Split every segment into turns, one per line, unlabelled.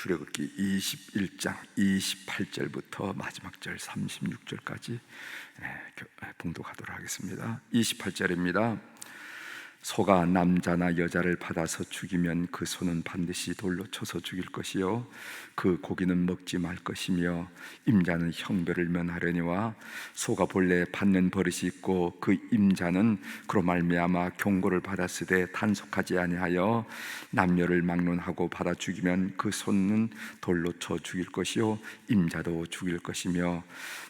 출애굽기 21장 28절부터 마지막 절 36절까지 봉독하도록 하겠습니다. 28절입니다. 소가 남자나 여자를 받아서 죽이면 그 소는 반드시 돌로 쳐서 죽일 것이요 그 고기는 먹지 말 것이며 임자는 형벌을 면하려니와 소가 본래 받는 버릇이 있고 그 임자는 그로 말미암아 경고를 받았으되 단속하지 아니하여 남녀를 막론하고 받아 죽이면 그 소는 돌로 쳐 죽일 것이요 임자도 죽일 것이며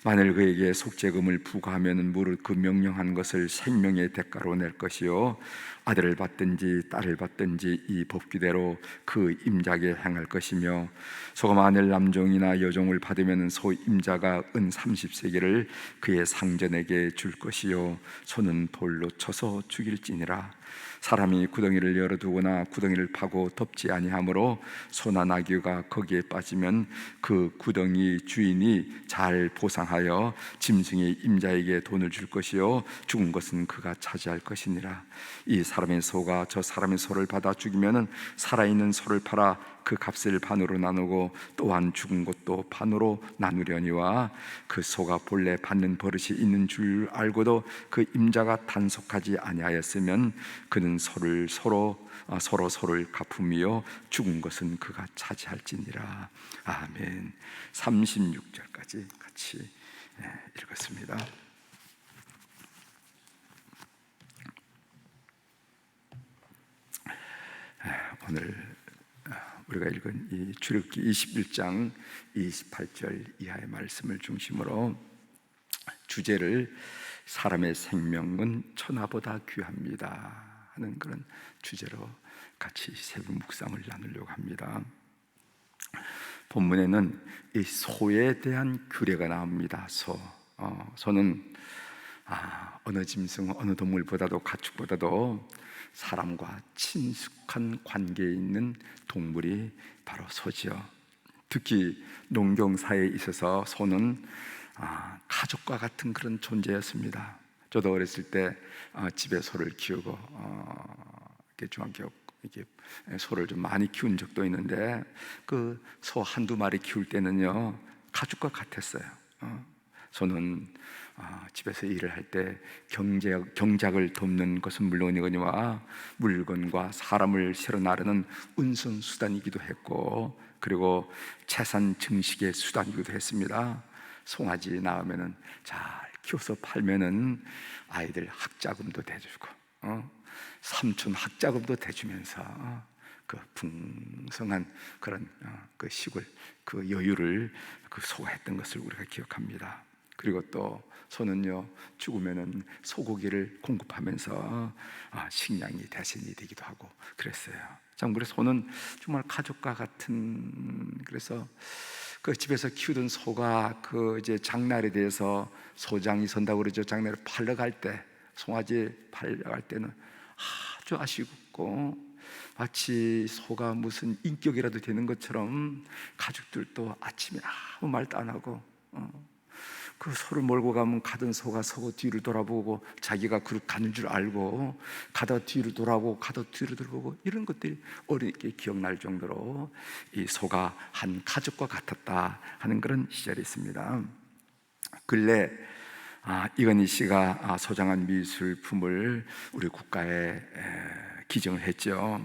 만일 그에게 속죄금을 부과하면 무릇 그 명령한 것을 생명의 대가로 낼 것이요 아들을 받든지 딸을 받든지 이 법규대로 그 임자에게 행할 것이며 소가 만일 남종이나 여종을 받으면 소 임자가 은 30세겔을 그의 상전에게 줄 것이요 소는 돌로 쳐서 죽일지니라. 사람이 구덩이를 열어두거나 구덩이를 파고 덮지 아니하므로 소나 나귀가 거기에 빠지면 그 구덩이 주인이 잘 보상하여 짐승의 임자에게 돈을 줄 것이요 죽은 것은 그가 차지할 것이니라. 이 사람의 소가 저 사람의 소를 받아 죽이면 살아있는 소를 팔아 그 값을 반으로 나누고 또한 죽은 것도 반으로 나누려니와 그 소가 본래 받는 버릇이 있는 줄 알고도 그 임자가 단속하지 아니하였으면 그는 소를 서로 소를 갚음이요 죽은 것은 그가 차지할지니라. 아멘. 36절까지 같이 읽었습니다. 오늘 우리가 읽은 이 출애굽기 21장 28절 이하의 말씀을 중심으로 주제를 사람의 생명은 천하보다 귀합니다 하는 그런 주제로 같이 세부 묵상을 나누려고 합니다. 본문에는 이 소에 대한 규례가 나옵니다. 소는 어느 짐승, 어느 동물보다도 가축보다도 사람과 친숙한 관계에 있는 동물이 바로 소지요. 특히 농경사에 있어서 소는 가족과 같은 그런 존재였습니다. 저도 어렸을 때 집에 소를 키우고 중학교 소를 좀 많이 키운 적도 있는데 그 소 한두 마리 키울 때는요 가족과 같았어요. 소는 집에서 일을 할 때 경작을 돕는 것은 물론이거니와 물건과 사람을 실어 나르는 운송수단이기도 했고 그리고 채산 증식의 수단이기도 했습니다. 송아지 낳으면 잘 키워서 팔면은 아이들 학자금도 대주고 삼촌 학자금도 대주면서 그 풍성한 그런 그 시골 그 여유를 그 소가 했던 것을 우리가 기억합니다. 그리고 또 소는요 죽으면은 소고기를 공급하면서 식량이 대신이 되기도 하고 그랬어요. 참 그래서 소는 정말 가족과 같은 그래서 그 집에서 키우던 소가 그 이제 장날에 대해서 소장이 선다고 그러죠. 장날에 팔러 갈 때 송아지 팔러 갈 때는 아주 아쉽고 마치 소가 무슨 인격이라도 되는 것처럼 가족들도 아침에 아무 말도 안 하고 그 소를 몰고 가면 가던 소가 뒤를 돌아보고 자기가 가는 줄 알고 가다 뒤를 돌아보고 가다 뒤를 돌아보고 이런 것들이 어렵게 기억날 정도로 이 소가 한 가족과 같았다 하는 그런 시절이 있습니다. 근래 이건희 씨가 소장한 미술품을 우리 국가에 기증을 했죠.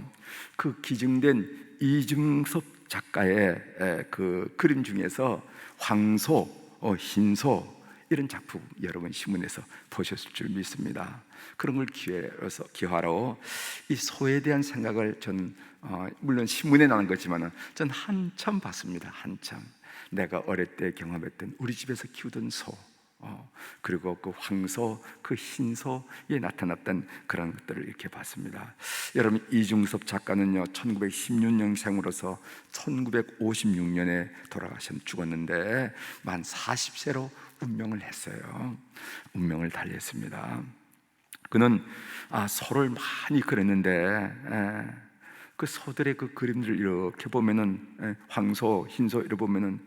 그 기증된 이중섭 작가의 그 그림 중에서 황소, 흰소 이런 작품 여러분 신문에서 보셨을 줄 믿습니다. 그런 걸 기하로 이 소에 대한 생각을 전 물론 신문에 나온 거지만은 전 한참 봤습니다. 한참 내가 어릴 때 경험했던 우리 집에서 키우던 소 그리고 그 황소, 그 흰소에 나타났던 그런 것들을 이렇게 봤습니다. 여러분 이중섭 작가는요 1916년생으로서 1956년에 죽었는데 만 40세로 운명을 했어요. 운명을 달리했습니다. 그는 소를 많이 그렸는데 그 소들의 그 그림들을 이렇게 보면은 황소, 흰소 이렇게 보면은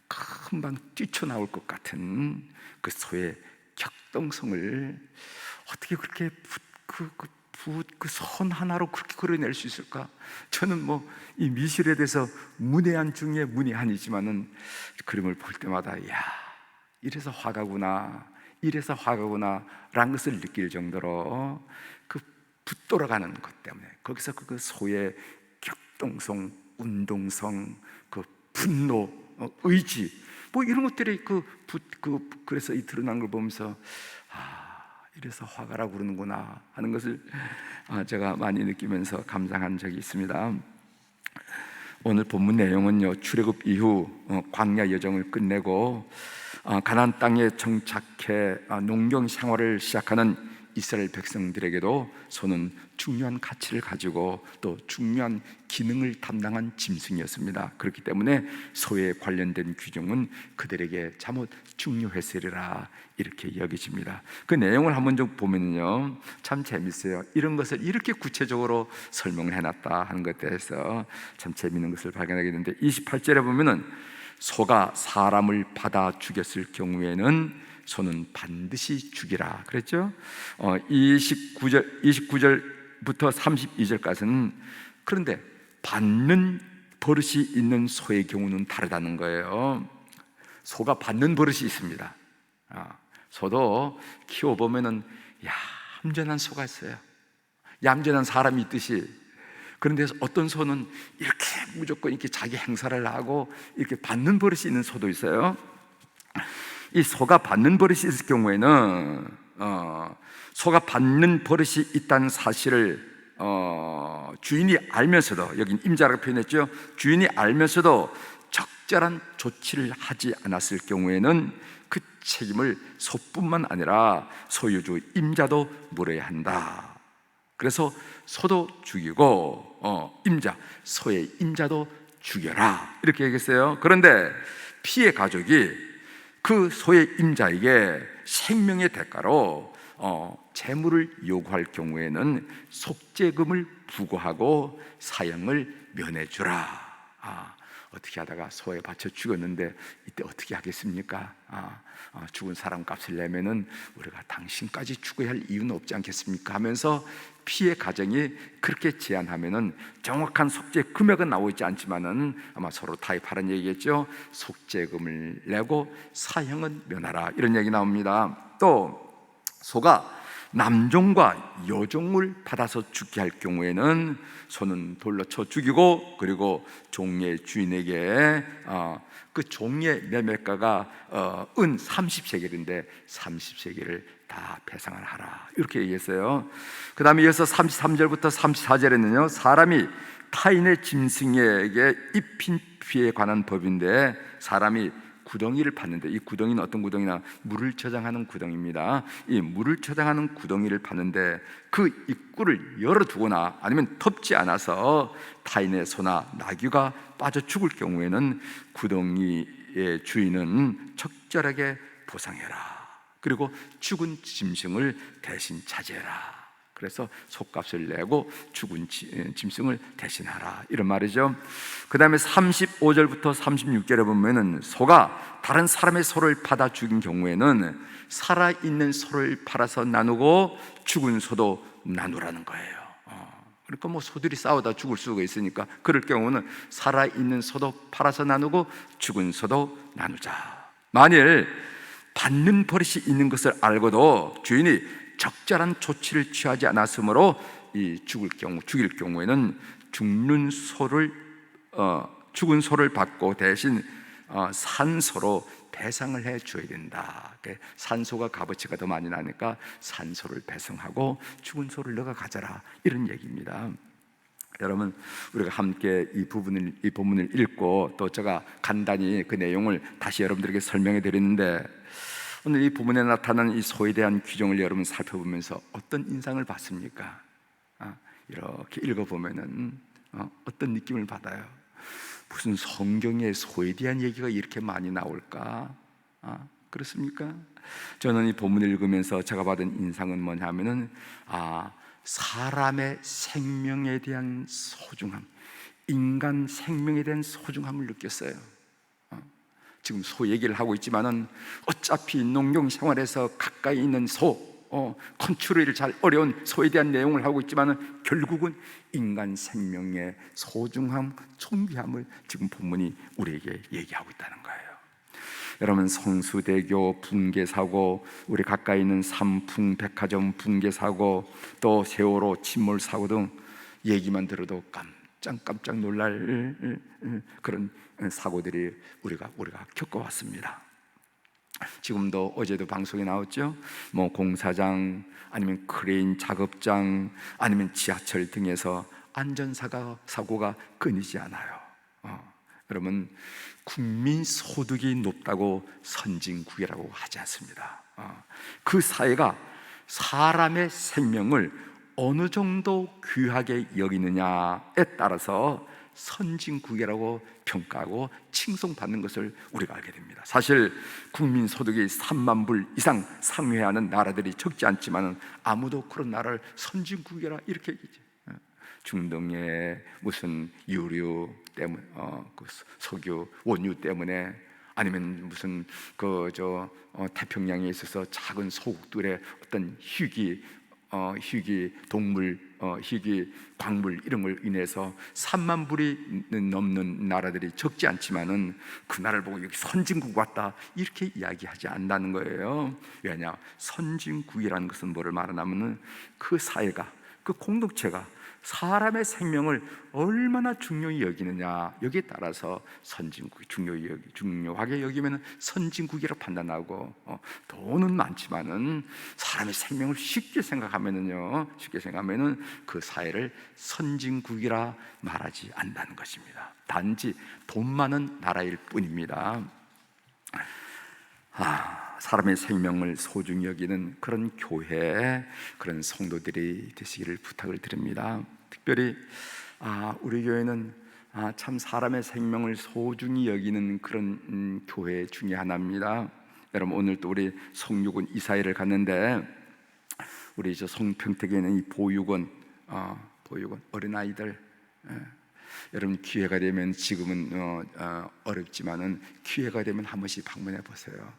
금방 뛰쳐나올 것 같은 그 소의 격동성을 어떻게 그렇게 그 선 하나로 그렇게 그려낼 수 있을까? 저는 뭐 이 미술에 대해서 문외한 중에 문외한이지만은 그림을 볼 때마다 야, 이래서 화가구나, 이래서 화가구나 라는 것을 느낄 정도로 그 붙돌아가는 것 때문에 거기서 그 소의 격동성, 운동성, 그 분노, 의지, 뭐 이런 것들이 그래서 이 드러난 걸 보면서 이래서 화가라고 그러는구나 하는 것을 제가 많이 느끼면서 감상한 적이 있습니다. 오늘 본문 내용은요, 출애굽 이후 광야 여정을 끝내고 가나안 땅에 정착해 농경 생활을 시작하는 이스라엘 백성들에게도 소는 중요한 가치를 가지고 또 중요한 기능을 담당한 짐승이었습니다. 그렇기 때문에 소에 관련된 규정은 그들에게 참으로 중요했으리라 이렇게 여겨집니다. 그 내용을 한번 좀 보면요, 참 재밌어요. 이런 것을 이렇게 구체적으로 설명을 해놨다 하는 것에 대해서 참 재밌는 것을 발견하게 되는데, 28절에 보면은 소가 사람을 받아 죽였을 경우에는 소는 반드시 죽이라 그랬죠. 29절부터 32절까지는 그런데 받는 버릇이 있는 소의 경우는 다르다는 거예요. 소가 받는 버릇이 있습니다. 소도 키워보면은 얌전한 소가 있어요. 얌전한 사람이 있듯이. 그런데 어떤 소는 이렇게 무조건 이렇게 자기 행사를 하고 이렇게 받는 버릇이 있는 소도 있어요. 이 소가 받는 버릇이 있을 경우에는 소가 받는 버릇이 있다는 사실을 주인이 알면서도, 여긴 임자라고 표현했죠. 주인이 알면서도 적절한 조치를 하지 않았을 경우에는 그 책임을 소뿐만 아니라 소유주 임자도 물어야 한다. 그래서 소도 죽이고 임자, 소의 임자도 죽여라 이렇게 얘기했어요. 그런데 피해 가족이 그 소의 임자에게 생명의 대가로 재물을 요구할 경우에는 속죄금을 부과하고 사형을 면해주라. 어떻게 하다가 소에 바쳐 죽었는데 이때 어떻게 하겠습니까? 죽은 사람 값을 내면은 우리가 당신까지 죽어야 할 이유는 없지 않겠습니까? 하면서 피해 가정이 그렇게 제안하면은 정확한 속죄 금액은 나오지 않지만은 아마 서로 타협하라는 얘기겠죠. 속죄금을 내고 사형은 면하라 이런 얘기 나옵니다. 또 소가 남종과 여종을 받아서 죽게 할 경우에는 소는 돌로 쳐 죽이고, 그리고 종의 주인에게 그 종의 매매가가 은 30세겔인데 30세겔을 다 배상을 하라 이렇게 얘기했어요. 그 다음에 이어서 33절부터 34절에는요 사람이 타인의 짐승에게 입힌 피에 관한 법인데, 사람이 구덩이를 팠는데, 이 구덩이는 어떤 구덩이나 물을 저장하는 구덩이입니다. 이 물을 저장하는 구덩이를 팠는데 그 입구를 열어두거나 아니면 덮지 않아서 타인의 소나 나귀가 빠져 죽을 경우에는 구덩이의 주인은 적절하게 보상해라. 그리고 죽은 짐승을 대신 차지해라. 그래서 속값을 내고 죽은 짐승을 대신하라 이런 말이죠. 그 다음에 35절부터 36절에 보면은 소가 다른 사람의 소를 받아 죽인 경우에는 살아있는 소를 팔아서 나누고 죽은 소도 나누라는 거예요. 그러니까 뭐 소들이 싸우다 죽을 수가 있으니까 그럴 경우는 살아있는 소도 팔아서 나누고 죽은 소도 나누자. 만일 받는 버릇이 있는 것을 알고도 주인이 적절한 조치를 취하지 않았으므로 죽일 경우에는 죽은 소를 받고 대신 산소로 배상을 해 줘야 된다. 산소가 값어치가 더 많이 나니까 산소를 배상하고 죽은 소를 너가 가져라 이런 얘기입니다. 여러분, 우리가 함께 이 본문을 읽고 또 제가 간단히 그 내용을 다시 여러분들에게 설명해 드리는데, 오늘 이 부분에 나타나는 이 소에 대한 규정을 여러분 살펴보면서 어떤 인상을 받습니까? 이렇게 읽어보면은 어떤 느낌을 받아요? 무슨 성경에 소에 대한 얘기가 이렇게 많이 나올까? 그렇습니까? 저는 이 본문을 읽으면서 제가 받은 인상은 뭐냐면은 사람의 생명에 대한 소중함, 인간 생명에 대한 소중함을 느꼈어요. 지금 소 얘기를 하고 있지만은 어차피 농경 생활에서 가까이 있는 소, 컨트롤이 잘 어려운 소에 대한 내용을 하고 있지만 결국은 인간 생명의 소중함, 존귀함을 지금 본문이 우리에게 얘기하고 있다는 거예요. 여러분, 성수대교 붕괴 사고, 우리 가까이 있는 삼풍백화점 붕괴 사고, 또 세월호 침몰 사고 등 얘기만 들어도 깜짝 놀랄 그런 사고들이 우리가 겪어왔습니다. 지금도 어제도 방송에 나왔죠. 뭐 공사장, 아니면 크레인 작업장, 아니면 지하철 등에서 안전사고가 끊이지 않아요. 여러분, 국민 소득이 높다고 선진국이라고 하지 않습니다. 그 사회가 사람의 생명을 어느 정도 귀하게 여기느냐에 따라서 선진국이라고 평가하고 칭송받는 것을 우리가 알게 됩니다. 사실 국민 소득이 3만 불 이상 상회하는 나라들이 적지 않지만 아무도 그런 나라를 선진국이라 이렇게 얘기죠. 중동의 무슨 유류 때문에, 그 석유 원유 때문에, 아니면 무슨 태평양에 있어서 작은 소국들의 어떤 희귀 동물, 희귀 광물 이런 걸 인해서 3만 불이 넘는 나라들이 적지 않지만은 그 나라를 보고 여기 선진국 왔다 이렇게 이야기하지 않는다는 거예요. 왜냐? 선진국이라는 것은 뭐를 말하냐면은 그 사회가, 그 공동체가 사람의 생명을 얼마나 중요히 여기느냐, 여기에 따라서 선진국이 중요하게 여기면 선진국이라 판단하고, 돈은 많지만은 사람의 생명을 쉽게 생각하면은 그 사회를 선진국이라 말하지 않는다는 것입니다. 단지 돈 많은 나라일 뿐입니다. 사람의 생명을 소중히 여기는 그런 교회, 그런 성도들이 되시기를 부탁을 드립니다. 특별히 우리 교회는 참 사람의 생명을 소중히 여기는 그런 교회 중에 하나입니다. 여러분, 오늘 또 우리 성육원 이사회를 갔는데, 우리 저 성평택에 있는 이 보육원 어린아이들, 여러분 기회가 되면, 지금은 어렵지만은 기회가 되면 한 번씩 방문해 보세요.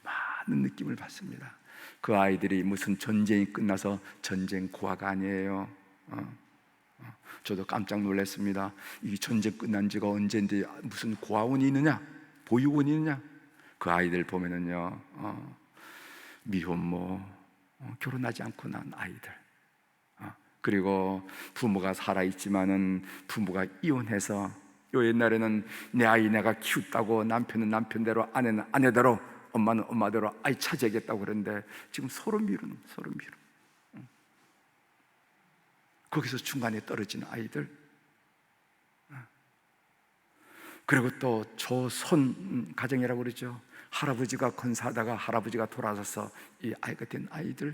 많은 느낌을 받습니다. 그 아이들이 무슨 전쟁이 끝나서 전쟁 고아가 아니에요. 저도 깜짝 놀랐습니다. 이 전쟁 끝난 지가 언젠데 무슨 고아원이 있느냐, 보육원이 있느냐. 그 아이들 보면은요, 미혼모, 결혼하지 않고 난 아이들, 그리고 부모가 살아있지만은 부모가 이혼해서, 옛날에는 내 아이 내가 키웠다고 남편은 남편대로, 아내는 아내대로, 엄마는 엄마대로 아이 차지하겠다고 그러는데 지금 서로 미루는. 거기서 중간에 떨어진 아이들. 그리고 또 조선 가정이라고 그러죠. 할아버지가 건사하다가 할아버지가 돌아가서 이 아이가 된 아이들.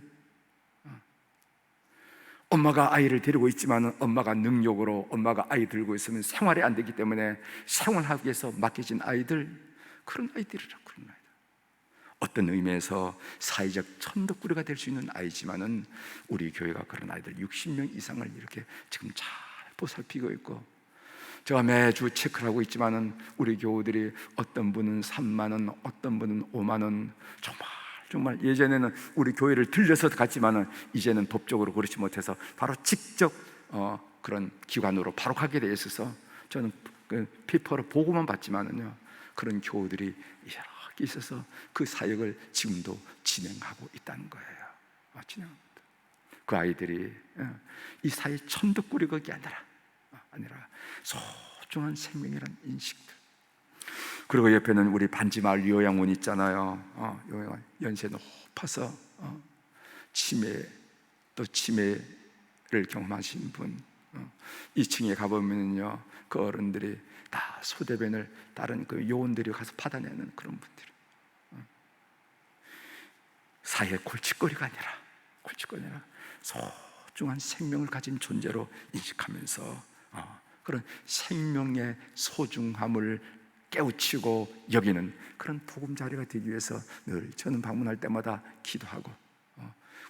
엄마가 아이를 데리고 있지만 엄마가 능력으로 엄마가 아이 들고 있으면 생활이 안 되기 때문에 생활하기 위해서 맡겨진 아이들, 그런 아이들이라고. 그런 아이들. 어떤 의미에서 사회적 천덕꾸리가 될 수 있는 아이지만은 우리 교회가 그런 아이들 60명 이상을 이렇게 지금 잘 보살피고 있고, 제가 매주 체크를 하고 있지만은 우리 교우들이 어떤 분은 3만 원, 어떤 분은 5만 원, 정말 예전에는 우리 교회를 들려서 갔지만은 이제는 법적으로 그렇지 못해서 바로 직접 그런 기관으로 바로 가게 되어 있어서 저는 그 페이퍼를 보고만 봤지만은요, 그런 교우들이 이렇게 있어서 그 사역을 지금도 진행하고 있다는 거예요. 진행합니다. 그 아이들이 이 사회 천덕꾸리가 아니라 소중한 생명이라는 인식들. 그리고 옆에는 우리 반지마을 요양원 있잖아요. 요양원 연세 높아서 치매를 경험하신 분, 2층에 가보면요, 그 어른들이 다 소대변을 다른 그 요원들이 가서 받아내는 그런 분들. 사회의 골칫거리가 아니라 소중한 생명을 가진 존재로 인식하면서 그런 생명의 소중함을 깨우치고 여기는 그런 보금자리가 되기 위해서 늘 저는 방문할 때마다 기도하고,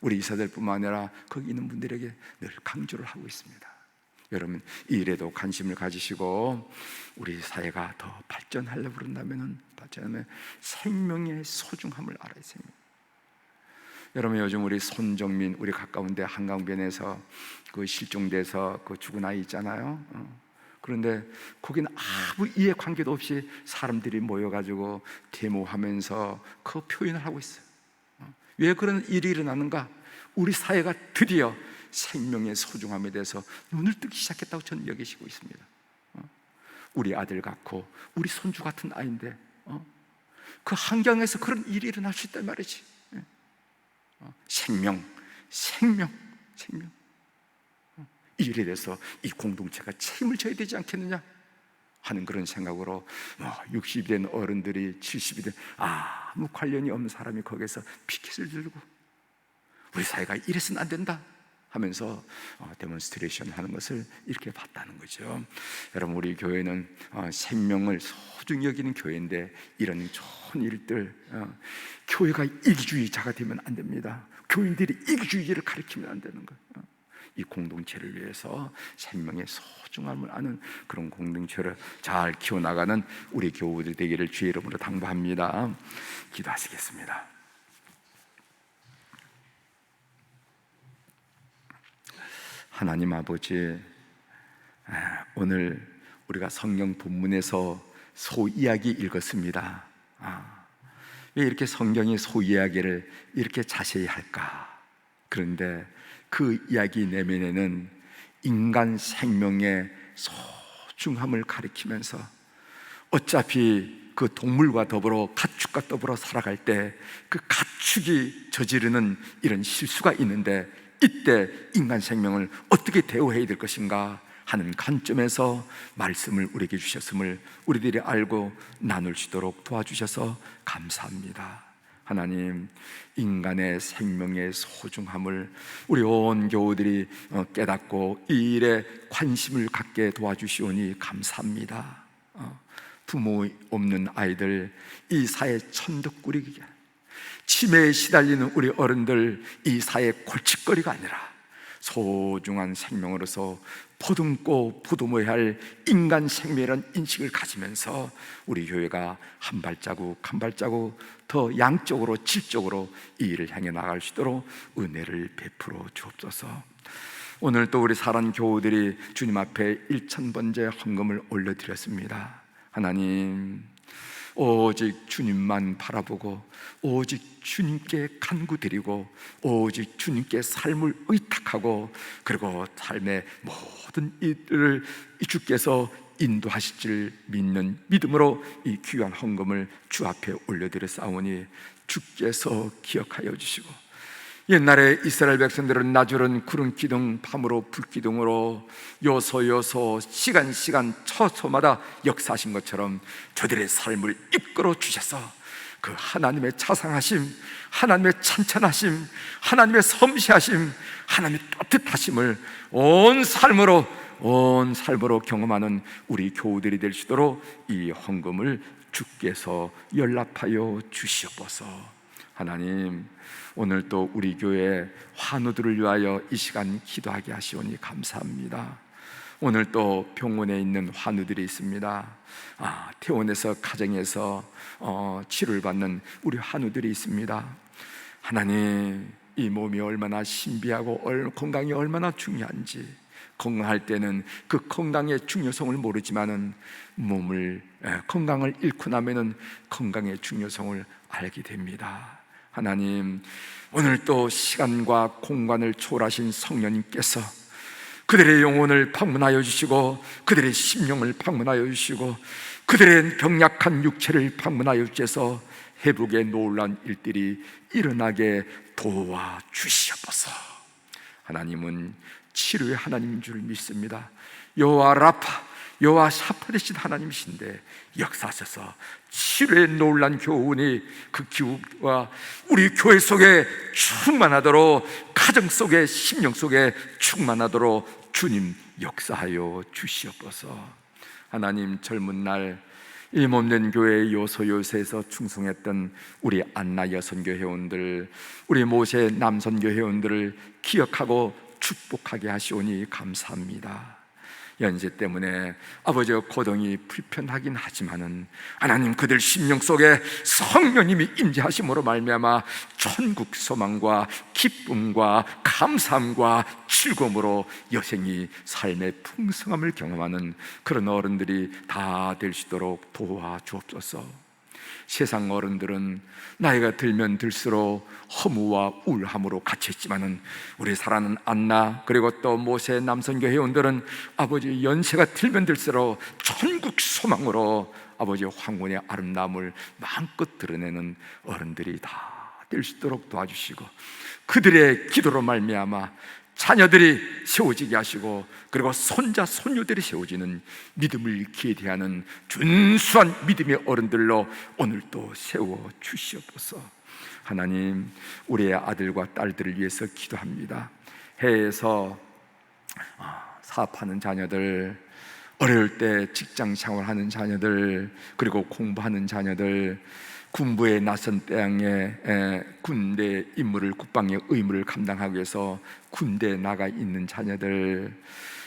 우리 이사들뿐만 아니라 거기 있는 분들에게 늘 강조를 하고 있습니다. 여러분, 이 일에도 관심을 가지시고 우리 사회가 더 발전하려고 그런다면 생명의 소중함을 알아야 됩니다. 여러분, 요즘 우리 손정민, 우리 가까운데 한강변에서 그 실종돼서 그 죽은 아이 있잖아요. 그런데 거기는 아무 이해 관계도 없이 사람들이 모여가지고 데모하면서 그 표현을 하고 있어요. 왜 그런 일이 일어나는가? 우리 사회가 드디어 생명의 소중함에 대해서 눈을 뜨기 시작했다고 저는 여기시고 있습니다. 우리 아들 같고 우리 손주 같은 아이인데 그 환경에서 그런 일이 일어날 수 있단 말이지. 생명. 이 일에 대해서 이 공동체가 책임을 져야 되지 않겠느냐 하는 그런 생각으로 60이 된 어른들이 70이 된 아무 관련이 없는 사람이 거기서 피켓을 들고 우리 사회가 이래서는 안 된다 하면서 데몬스트레이션 하는 것을 이렇게 봤다는 거죠. 여러분, 우리 교회는 생명을 소중히 여기는 교회인데 이런 좋은 일들, 교회가 이기주의자가 되면 안 됩니다. 교인들이 이기주의를 가리키면 안 되는 거예요. 이 공동체를 위해서 생명의 소중함을 아는 그런 공동체를 잘 키워나가는 우리 교우들 되기를 주의 이름으로 당부합니다. 기도하시겠습니다. 하나님 아버지, 오늘 우리가 성경 본문에서 소이야기 읽었습니다. 왜 이렇게 성경이 소이야기를 이렇게 자세히 할까? 그런데 그 이야기 내면에는 인간 생명의 소중함을 가리키면서 어차피 그 동물과 더불어 가축과 더불어 살아갈 때 그 가축이 저지르는 이런 실수가 있는데 이때 인간 생명을 어떻게 대우해야 될 것인가 하는 관점에서 말씀을 우리에게 주셨음을 우리들이 알고 나눌 수 있도록 도와주셔서 감사합니다. 하나님, 인간의 생명의 소중함을 우리 온 교우들이 깨닫고 이 일에 관심을 갖게 도와주시오니 감사합니다. 부모 없는 아이들, 이 사회 천덕꾸리기, 치매에 시달리는 우리 어른들, 이 사회 골칫거리가 아니라 소중한 생명으로서 보듬고 보듬어야 할 인간 생명이라는 인식을 가지면서 우리 교회가 한 발자국 한 발자국 더 양적으로 질적으로 이 일을 향해 나갈 수 있도록 은혜를 베풀어 주옵소서. 오늘 또 우리 사랑 교우들이 주님 앞에 1000번째 헌금을 올려드렸습니다. 하나님, 오직 주님만 바라보고 오직 주님께 간구드리고 오직 주님께 삶을 의탁하고 그리고 삶의 모든 일들을 주께서 인도하실 줄 믿는 믿음으로 이 귀한 헌금을 주 앞에 올려드렸사오니 주께서 기억하여 주시고, 옛날에 이스라엘 백성들은 낮으로는 구름 기둥, 밤으로 불 기둥으로 요소 시간 처소마다 역사하신 것처럼 저들의 삶을 이끌어 주셔서 그 하나님의 자상하심, 하나님의 찬찬하심, 하나님의 섬세하심, 하나님의 따뜻하심을 온 삶으로 경험하는 우리 교우들이 될 수 있도록 이 헌금을 주께서 연락하여 주시옵소서. 하나님, 오늘 또 우리 교회 환우들을 위하여 이 시간 기도하게 하시오니 감사합니다. 오늘 또 병원에 있는 환우들이 있습니다. 퇴원해서 가정에서 치료를 받는 우리 환우들이 있습니다. 하나님, 이 몸이 얼마나 신비하고 건강이 얼마나 중요한지, 건강할 때는 그 건강의 중요성을 모르지만은 건강을 잃고 나면은 건강의 중요성을 알게 됩니다. 하나님, 오늘 또 시간과 공간을 초월하신 성령님께서 그들의 영혼을 방문하여 주시고 그들의 심령을 방문하여 주시고 그들의 병약한 육체를 방문하여 주셔서 회복의 놀라운 일들이 일어나게 도와주시옵소서. 하나님은 치료의 하나님인 줄 믿습니다. 여호와 라파, 여호와 샤파 되신 하나님이신데 역사하셔서 치료의 놀란 교훈이 그 기후가 우리 교회 속에 충만하도록, 가정 속에, 심령 속에 충만하도록 주님 역사하여 주시옵소서. 하나님, 젊은 날 이 몸된 교회 요소에서 충성했던 우리 안나 여선교 회원들, 우리 모세 남선교 회원들을 기억하고 축복하게 하시오니 감사합니다. 연세 때문에 아버지의 고통이 불편하긴 하지만은 하나님 그들 심령 속에 성령님이 임재하심으로 말미암아 천국 소망과 기쁨과 감사함과 즐거움으로 여생이 삶의 풍성함을 경험하는 그런 어른들이 다 될 수 있도록 도와주옵소서. 세상 어른들은 나이가 들면 들수록 허무와 우울함으로 갇혀있지만은 우리 사랑하는 안나 그리고 또 모세 남선교 회원들은 아버지 연세가 들면 들수록 천국 소망으로 아버지의 황혼의 아름다움을 마음껏 드러내는 어른들이 다 될 수 있도록 도와주시고, 그들의 기도로 말미암아 자녀들이 세워지게 하시고, 그리고 손자 손녀들이 세워지는 믿음을 기대하는 준수한 믿음의 어른들로 오늘도 세워 주시옵소서. 하나님, 우리의 아들과 딸들을 위해서 기도합니다. 해외에서 사업하는 자녀들, 어려울 때 직장 생활하는 자녀들, 그리고 공부하는 자녀들, 군부에 나선 땅에 군대 임무를, 국방의 의무를 감당하기 위해서 군대에 나가 있는 자녀들,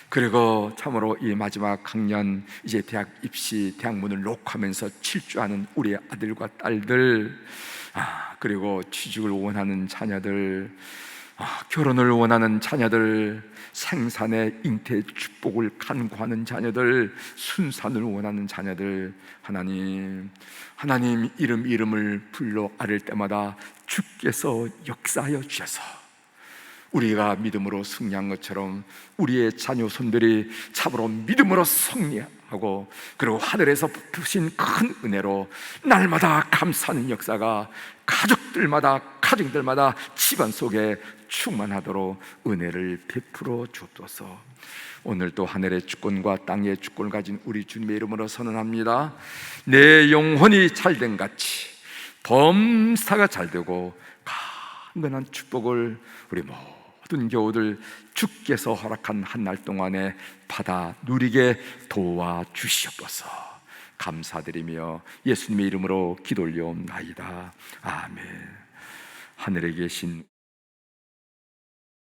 그리고 참으로 이 마지막 학년 이제 대학 입시, 대학문을 녹화하면서 질주하는 우리의 아들과 딸들, 그리고 취직을 원하는 자녀들, 결혼을 원하는 자녀들, 생산의 잉태 축복을 간구하는 자녀들, 순산을 원하는 자녀들, 하나님 이름을 불러 아랠 때마다 주께서 역사하여 주셔서 우리가 믿음으로 승리한 것처럼 우리의 자녀손들이 참으로 믿음으로 승리하고, 그리고 하늘에서 부으신 큰 은혜로 날마다 감사하는 역사가 가정들마다 집안 속에 충만하도록 은혜를 베풀어 주옵소서. 오늘도 하늘의 주권과 땅의 주권을 가진 우리 주님의 이름으로 선언합니다. 내 영혼이 잘된 같이 범사가 잘되고 강건한 축복을 우리 모든 교우들 주께서 허락한 한 날 동안에 받아 누리게 도와주시옵소서. 감사드리며 예수님의 이름으로 기도 올려옵나이다. 아멘. 하늘에 계신